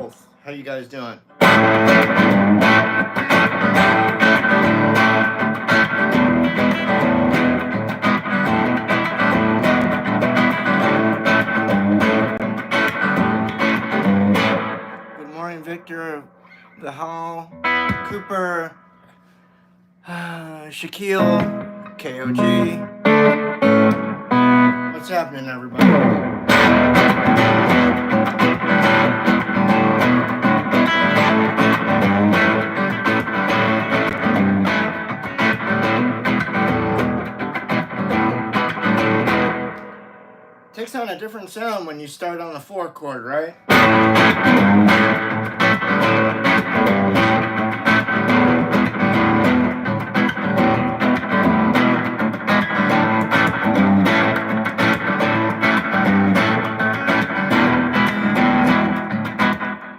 both. How you guys doing? Good morning, Victor, the Hall, Cooper, Shaquille, KOG. What's happening, everybody? Takes on a different sound when you start on the 4 chord, right?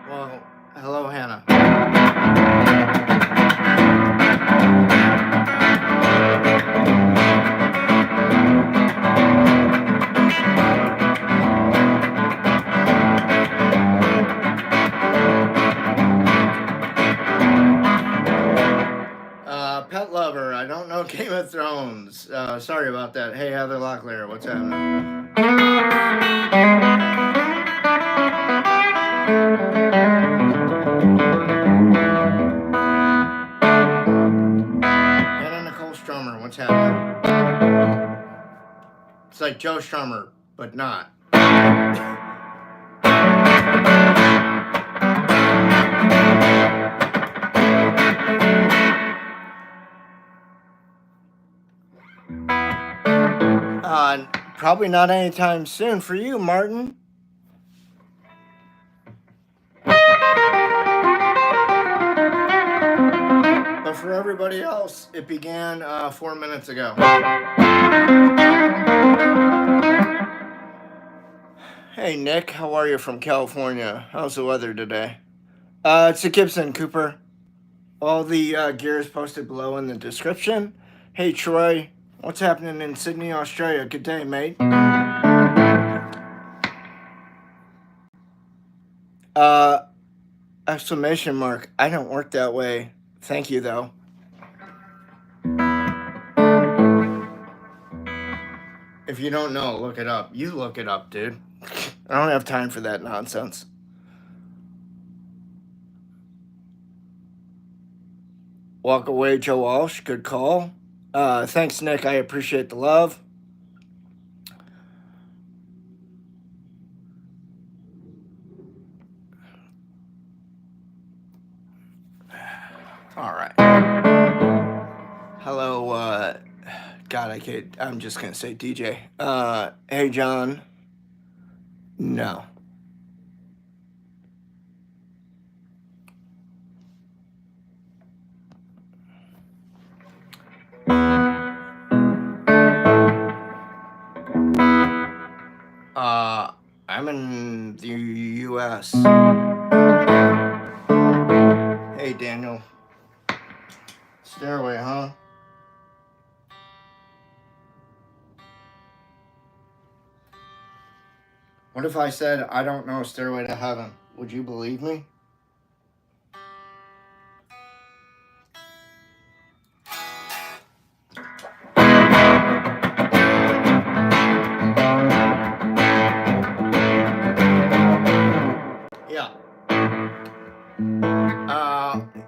Well, hello, Hannah. Pet lover, I don't know Game of Thrones. Sorry about that. Hey, Heather Locklear, what's happening? Hannah Nicole Stromer, what's happening? It's like Joe Strummer, but not. Probably not anytime soon for you, Martin. But for everybody else, it began 4 minutes ago. Hey, Nick, how are you from California? How's the weather today? It's a Gibson, Cooper. All the gear is posted below in the description. Hey, Troy, what's happening in Sydney, Australia? Good day, mate. Exclamation mark. I don't work that way. Thank you, though. If you don't know, look it up. You look it up, dude. I don't have time for that nonsense. Walk away, Joe Walsh. Good call. Thanks, Nick. I appreciate the love. All right. Hello, God, I'm just going to say DJ. Hey, John. No. I'm in the U.S. Hey, Daniel. Stairway, huh? What if I said, I don't know Stairway to Heaven? Would you believe me?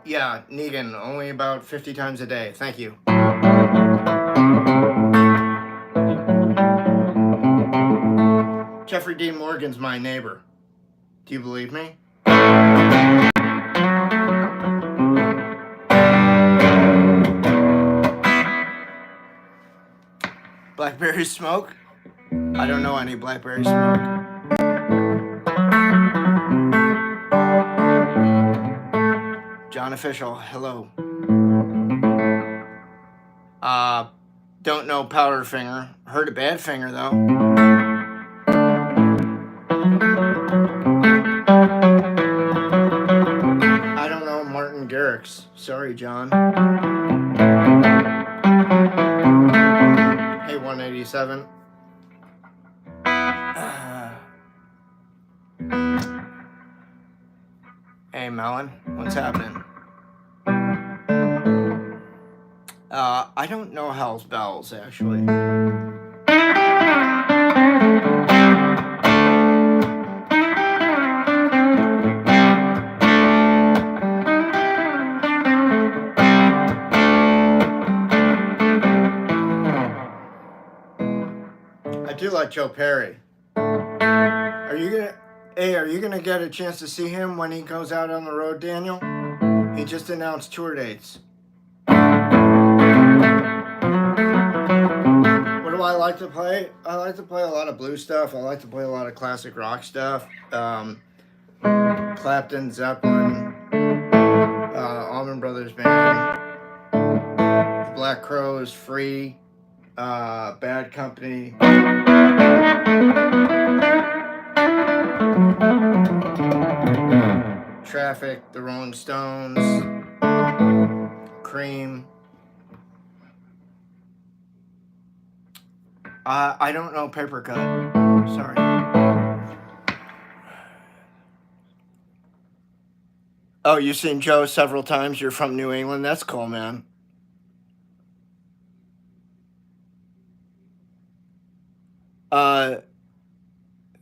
Yeah, Negan, only about 50 times a day. Thank you. Jeffrey Dean Morgan's my neighbor. Do you believe me? Blackberry smoke? I don't know any blackberry smoke. John Official, hello. Don't know Powderfinger. Heard of Badfinger, though. I don't know Martin Garrix. Sorry, John. Hey, 187. Melon? What's happening? I don't know Hell's Bells, actually. I do like Joe Perry. Are you gonna get a chance to see him when he goes out on the road, Daniel? He just announced tour dates. What do I like to play? I like to play a lot of blues stuff. I like to play a lot of classic rock stuff. Clapton, Zeppelin, Allman Brothers Band, Black Crowes, Free, Bad Company. Traffic, the Rolling Stones, Cream. I don't know Paper Cut. Sorry. Oh, you've seen Joe several times. You're from New England. That's cool, man.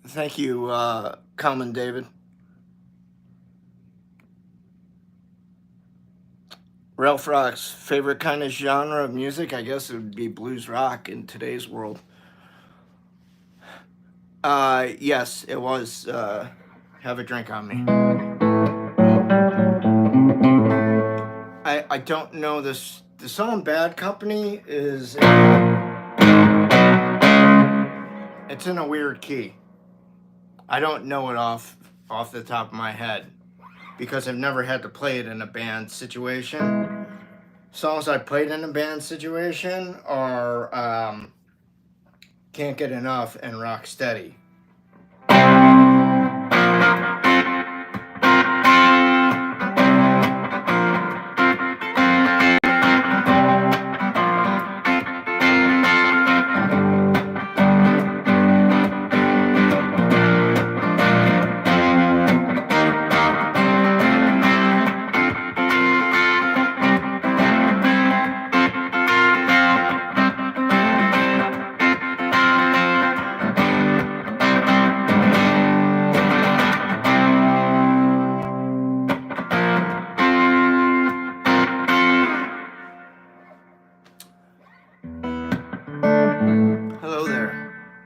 Thank you, Common David. Ralph Rock's favorite kind of genre of music, I guess it would be blues rock in today's world. Yes, it was. Have a drink on me. I don't know this. The song Bad Company is. It's in a weird key. I don't know it off the top of my head because I've never had to play it in a band situation. Songs I played in a band situation are Can't Get Enough and Rock Steady.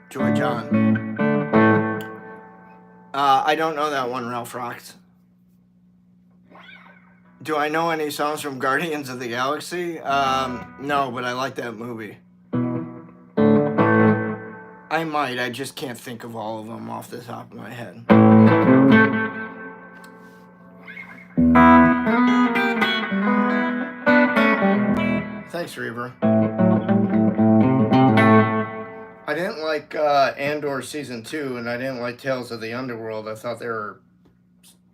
Joy John. I don't know that one, Ralph Rocks. Do I know any songs from Guardians of the Galaxy? No, but I like that movie. I might, I just can't think of all of them off the top of my head. Thanks, Reaver. I didn't like Andor Season 2, and I didn't like Tales of the Underworld. I thought they were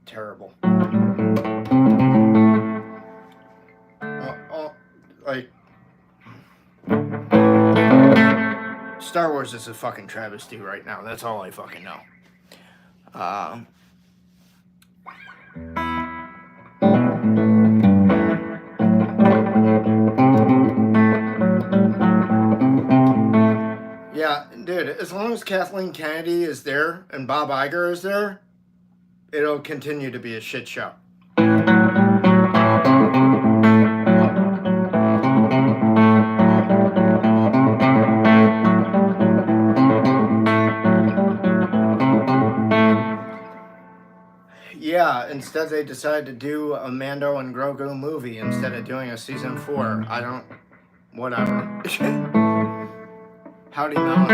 terrible. Like, Star Wars is a fucking travesty right now. That's all I fucking know. Yeah, dude, as long as Kathleen Kennedy is there and Bob Iger is there, it'll continue to be a shit show. Yeah, instead they decided to do a Mando and Grogu movie instead of doing a season 4. I don't... whatever. Howdy Melon.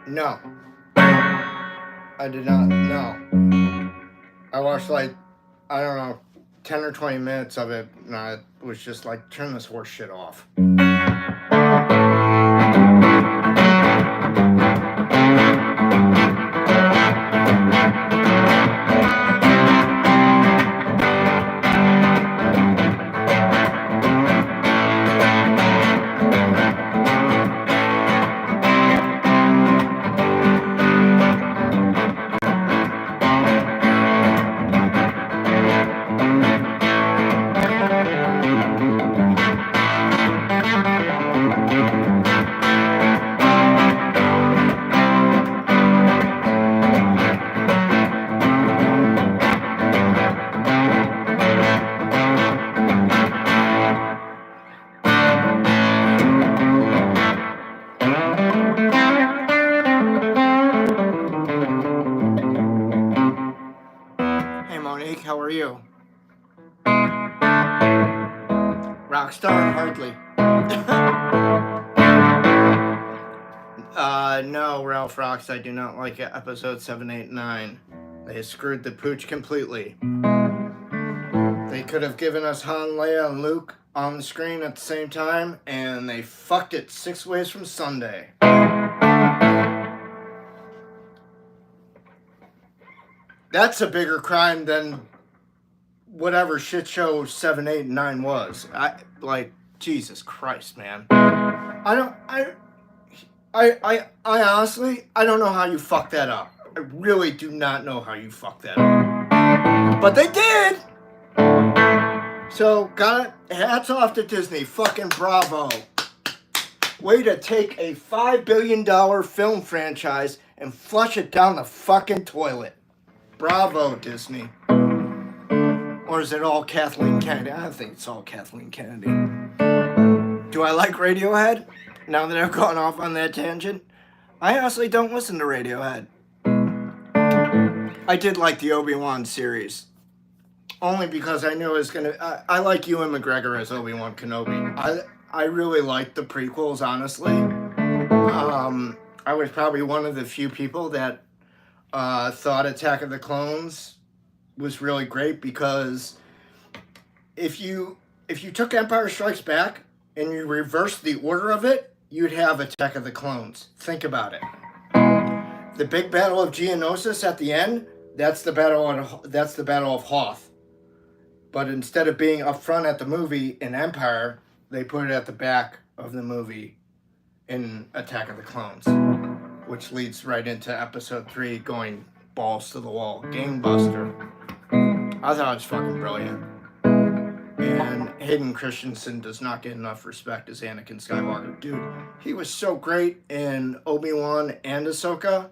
No. I did not, no. I watched like, I don't know, 10 or 20 minutes of it, and I was just like, turn this horse shit off. Rockstar? Hardly. No, Ralph Rocks, I do not like it. Episode 7, 8, 9. They screwed the pooch completely. They could have given us Han, Leia, and Luke on the screen at the same time, and they fucked it 6 ways from Sunday. That's a bigger crime than whatever shit show 7, 8, and 9 was. Jesus Christ, man. I honestly, I don't know how you fucked that up. I really do not know how you fucked that up. But they did! So, hats off to Disney. Fucking bravo. Way to take a $5 billion film franchise and flush it down the fucking toilet. Bravo, Disney. Or is it all Kathleen Kennedy? I think it's all Kathleen Kennedy. Do I like Radiohead? Now that I've gone off on that tangent, I honestly don't listen to Radiohead. I did like the Obi-Wan series. Only because I knew it was going to... I like Ewan McGregor as Obi-Wan Kenobi. I really liked the prequels, honestly. I was probably one of the few people that thought Attack of the Clones was really great, because if you took Empire Strikes Back and you reversed the order of it, you'd have Attack of the Clones. Think about it. The big battle of Geonosis at the end, that's the battle of Hoth. But instead of being up front at the movie in Empire, they put it at the back of the movie in Attack of the Clones, which leads right into episode 3 going balls to the wall. Gangbuster. I thought it was fucking brilliant. And Hayden Christensen does not get enough respect as Anakin Skywalker. Dude, he was so great in Obi-Wan and Ahsoka.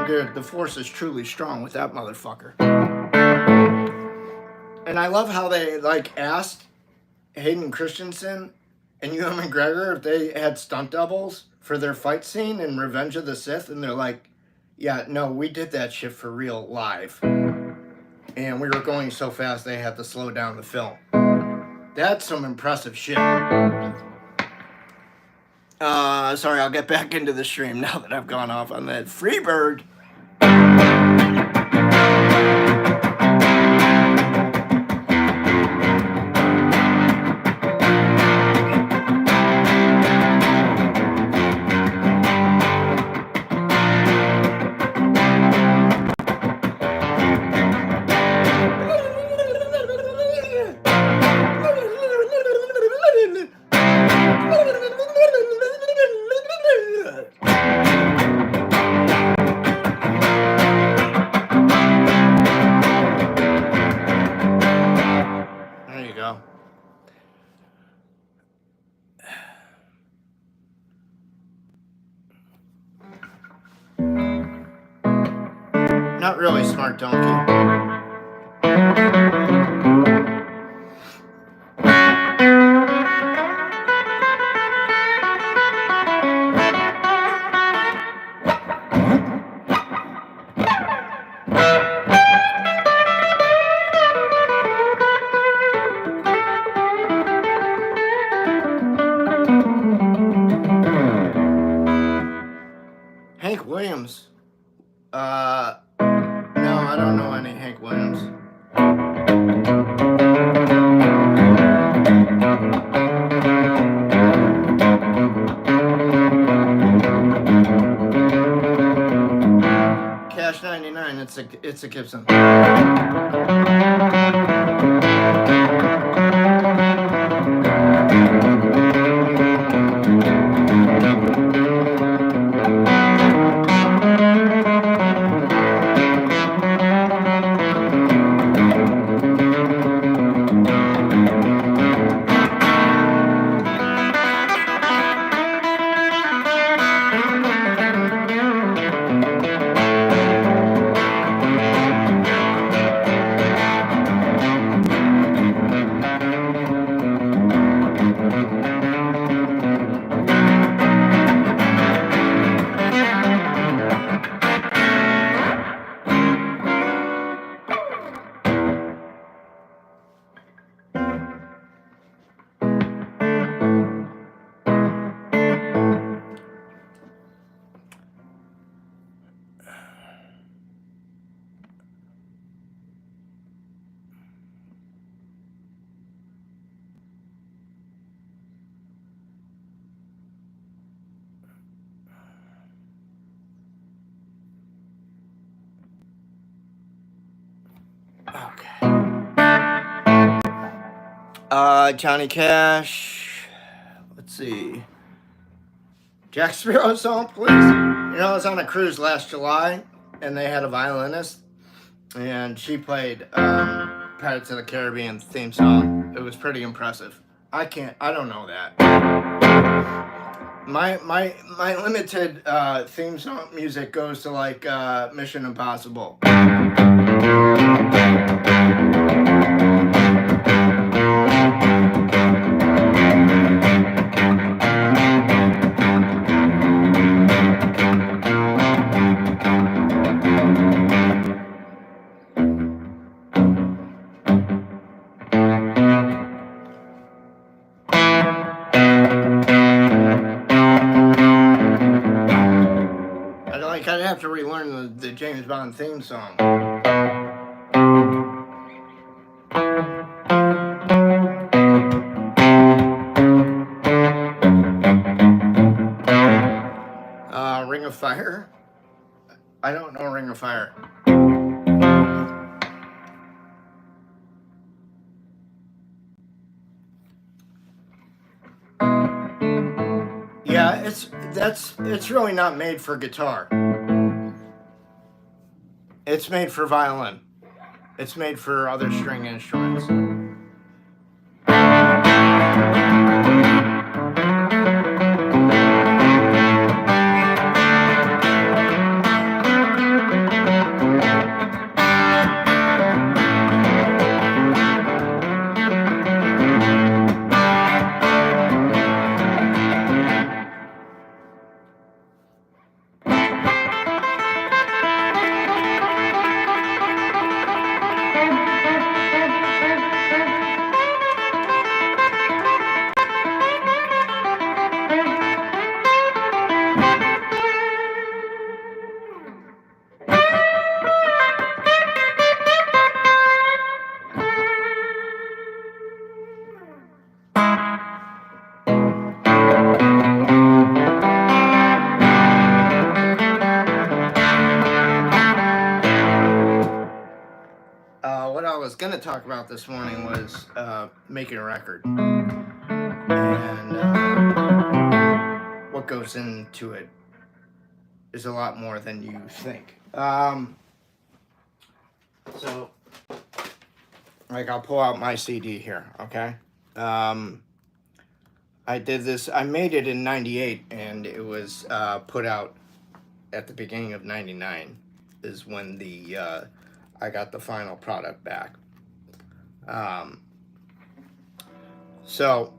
Dude, the Force is truly strong with that motherfucker. And I love how they, asked Hayden Christensen and Ewan McGregor if they had stunt doubles for their fight scene in Revenge of the Sith. And they're like, yeah, no, we did that shit for real live. And we were going so fast they had to slow down the film. That's some impressive shit. Sorry, I'll get back into the stream now that I've gone off on that. Freebird. Not really, smart donkey. Hank Williams. No, I don't know any Hank Williams. Cash 99, it's a Gibson. Johnny Cash. Let's see. Jack Sparrow song, please. You know, I was on a cruise last July, and they had a violinist, and she played Pirates of the Caribbean theme song. It was pretty impressive. I don't know that. My limited theme song music goes to like Mission Impossible. I'd have to relearn the James Bond theme song. Ring of Fire? I don't know Ring of Fire. Yeah, it's really not made for guitar. It's made for violin. It's made for other string instruments. What I was going to talk about this morning was making a record and what goes into it is a lot more than you think. So, like, I'll pull out my CD here, okay? I did this, I made it in 98, and it was put out at the beginning of 99 is when I got the final product back. So,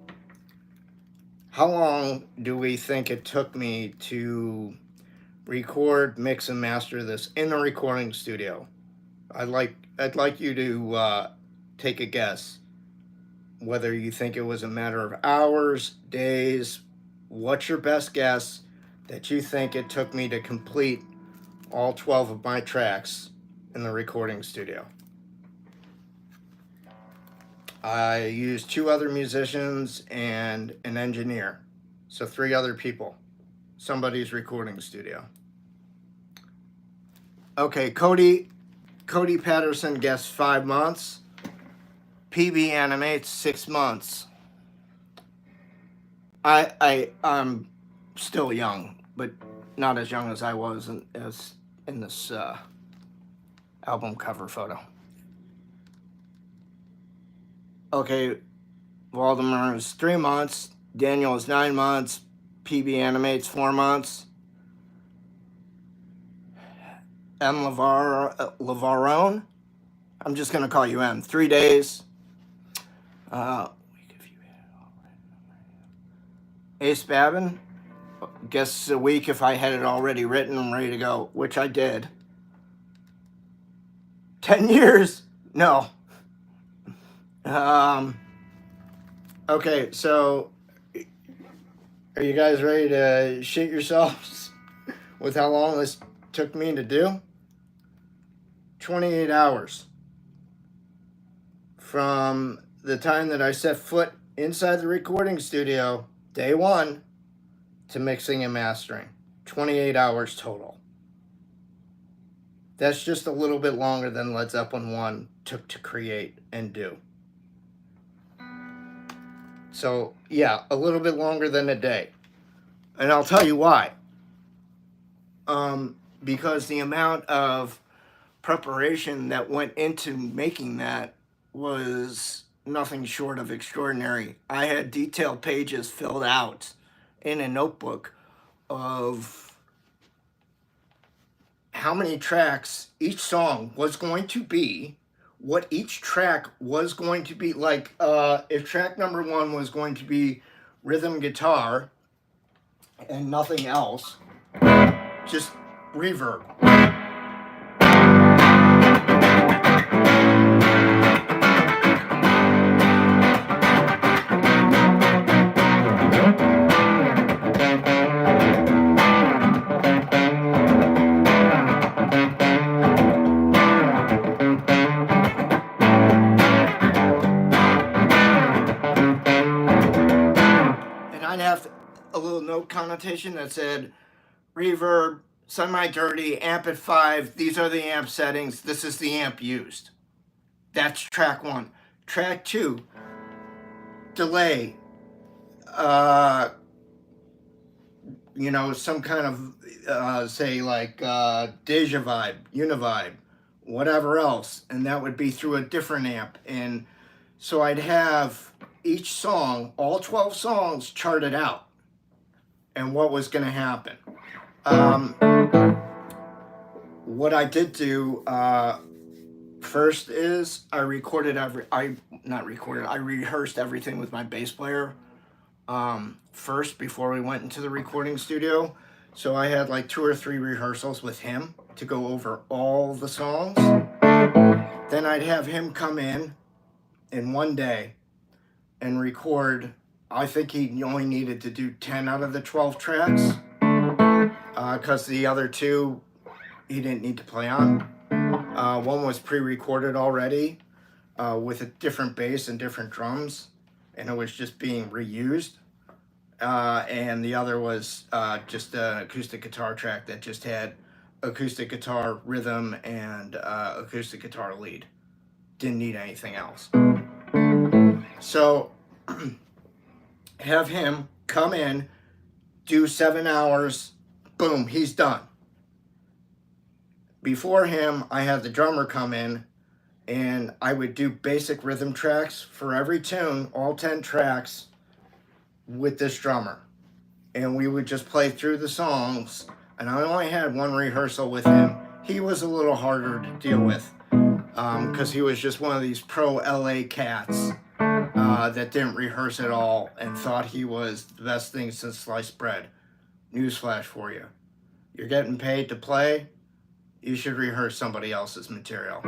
how long do we think it took me to record, mix, and master this in the recording studio? I'd like you to take a guess whether you think it was a matter of hours, days. What's your best guess that you think it took me to complete all 12 of my tracks in the recording studio? I used 2 other musicians and an engineer, so 3 other people. Somebody's recording studio. Okay, Cody Patterson guessed 5 months. PB Animates 6 months. I'm still young, but not as young as I was in this album cover photo. Okay, Waldemar is 3 months. Daniel is 9 months. PB Animates 4 months. M. Lavarone, I'm just going to call you M, 3 days. Ace Babin, guess a week if I had it already written and ready to go, which I did. 10 years? No. Okay, so are you guys ready to shit yourselves with how long this took me to do? 28 hours. From the time that I set foot inside the recording studio, day 1, to mixing and mastering. 28 hours total. That's just a little bit longer than Led Zeppelin 1 took to create and do. So yeah, a little bit longer than a day. And I'll tell you why. Because the amount of preparation that went into making that was nothing short of extraordinary. I had detailed pages filled out in a notebook of how many tracks each song was going to be, what each track was going to be. Like, if track number 1 was going to be rhythm guitar and nothing else, just reverb. A little note connotation that said reverb, semi-dirty, amp at 5, these are the amp settings, this is the amp used. That's track 1. Track 2, delay, some kind of, say like Deja Vibe, Univibe, whatever else, and that would be through a different amp. And so I'd have each song, all 12 songs, charted out and what was going to happen. What I did do first is I rehearsed everything with my bass player first before we went into the recording studio. So I had like 2 or 3 rehearsals with him to go over all the songs. Then I'd have him come in one day and record. I think he only needed to do 10 out of the 12 tracks because the other 2 he didn't need to play on. One was pre-recorded already with a different bass and different drums, and it was just being reused. And the other was just an acoustic guitar track that just had acoustic guitar rhythm and acoustic guitar lead. Didn't need anything else. So have him come in, do 7 hours, boom, he's done. Before him, I had the drummer come in, and I would do basic rhythm tracks for every tune, all 10 tracks, with this drummer. And we would just play through the songs, and I only had 1 rehearsal with him. He was a little harder to deal with, because he was just one of these pro LA cats that didn't rehearse at all and thought he was the best thing since sliced bread. Newsflash for you. You're getting paid to play, you should rehearse somebody else's material.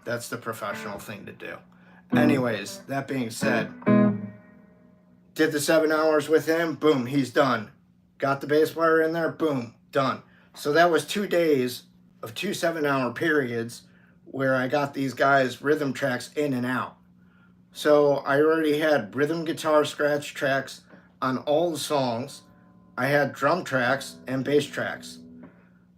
That's the professional thing to do. Anyways, that being said, did the 7 hours with him, boom, he's done. Got the bass player in there, boom, done. So that was 2 days of 2 7-hour periods where I got these guys' rhythm tracks in and out. So I already had rhythm guitar scratch tracks on all the songs. I had drum tracks and bass tracks.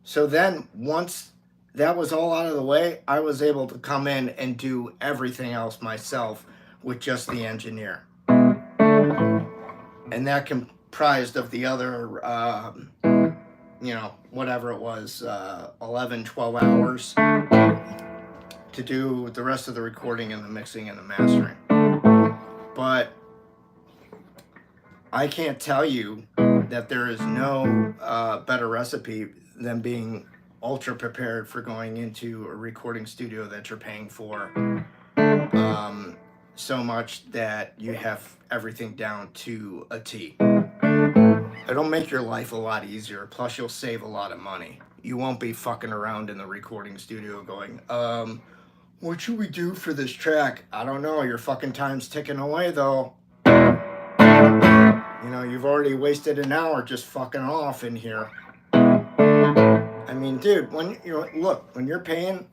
So then once that was all out of the way, I was able to come in and do everything else myself with just the engineer. And that comprised of the other, whatever it was, 11, 12 hours to do the rest of the recording and the mixing and the mastering. But I can't tell you that there is no better recipe than being ultra prepared for going into a recording studio that you're paying for so much that you have everything down to a T. It'll make your life a lot easier, plus you'll save a lot of money. You won't be fucking around in the recording studio going, what should we do for this track? I don't know, your fucking time's ticking away though. You've already wasted an hour just fucking off in here. I mean, dude, when you're paying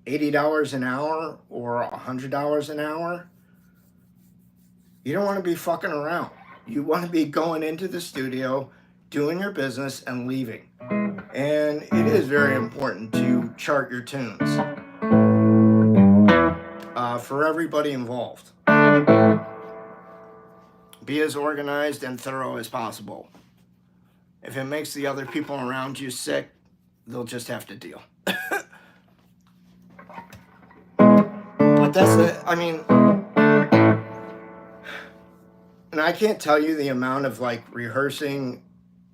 $80 an hour or $100 an hour, you don't want to be fucking around. You want to be going into the studio, doing your business, and leaving. And it is very important to chart your tunes for everybody involved. Be as organized and thorough as possible. If it makes the other people around you sick, they'll just have to deal. But that's it. I mean, and I can't tell you the amount of like rehearsing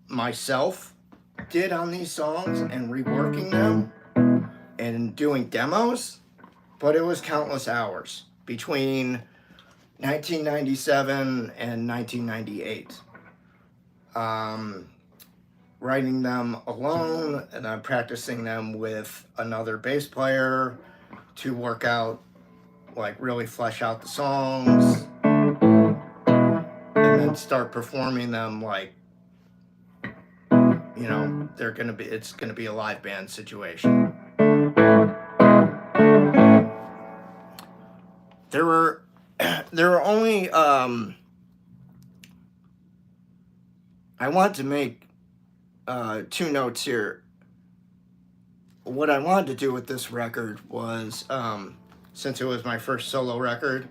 myself did on these songs and reworking them and doing demos, but it was countless hours between 1997 and 1998. Writing them alone and then practicing them with another bass player to work out, like really flesh out the songs, and then start performing them like, you know, it's gonna be a live band situation. There were only I want to make 2 notes here. What I wanted to do with this record was, since it was my first solo record,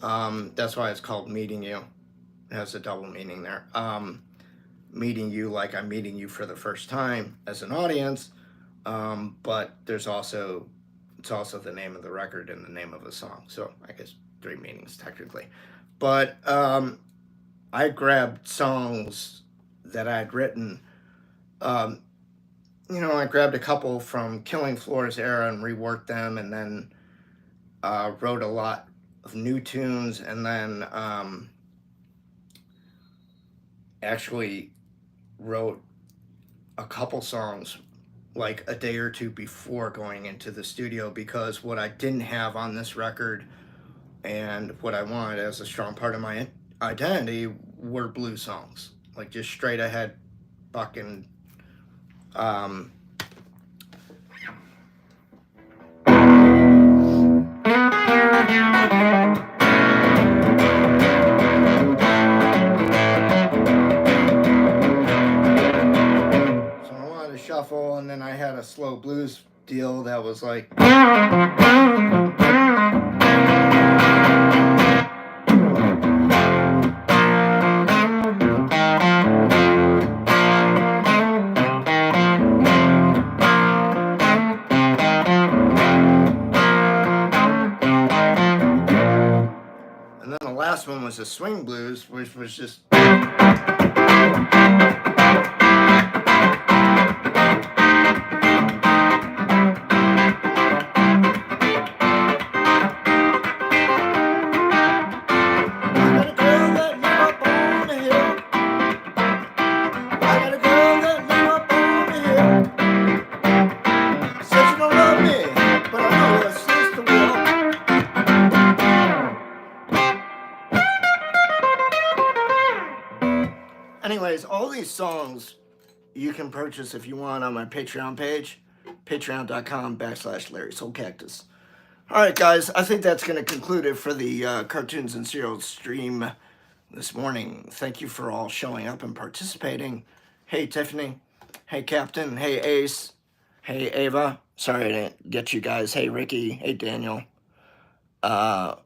that's why it's called Meeting You. It has a double meaning there. Meeting you like I'm meeting you for the first time as an audience, but it's also the name of the record and the name of the song. So I guess 3 meanings technically. But I grabbed songs that I had written. I grabbed a couple from Killing Floor's era and reworked them, and then wrote a lot of new tunes, and then actually wrote a couple songs like a day or 2 before going into the studio, because what I didn't have on this record and what I wanted as a strong part of my identity were blues songs, like just straight ahead fucking shuffle, and then I had a slow blues deal that was like, and then the last one was a swing blues, which was just anyways, all these songs you can purchase if you want on my Patreon page, patreon.com/Larry Soulcactus. All right, guys, I think that's going to conclude it for the Cartoons and Cereals stream this morning. Thank you for all showing up and participating. Hey, Tiffany. Hey, Captain. Hey, Ace. Hey, Ava. Sorry I didn't get you guys. Hey, Ricky. Hey, Daniel. Pranav.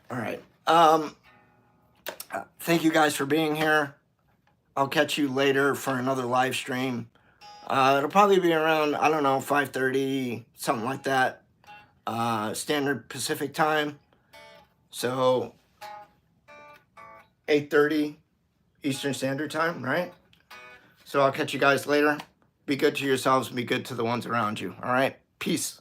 All right. Thank you guys for being here. I'll catch you later for another live stream. It'll probably be around, I don't know, 5:30, something like that. Standard Pacific time. So 8:30 Eastern Standard Time, right? So I'll catch you guys later. Be good to yourselves and be good to the ones around you. All right? Peace.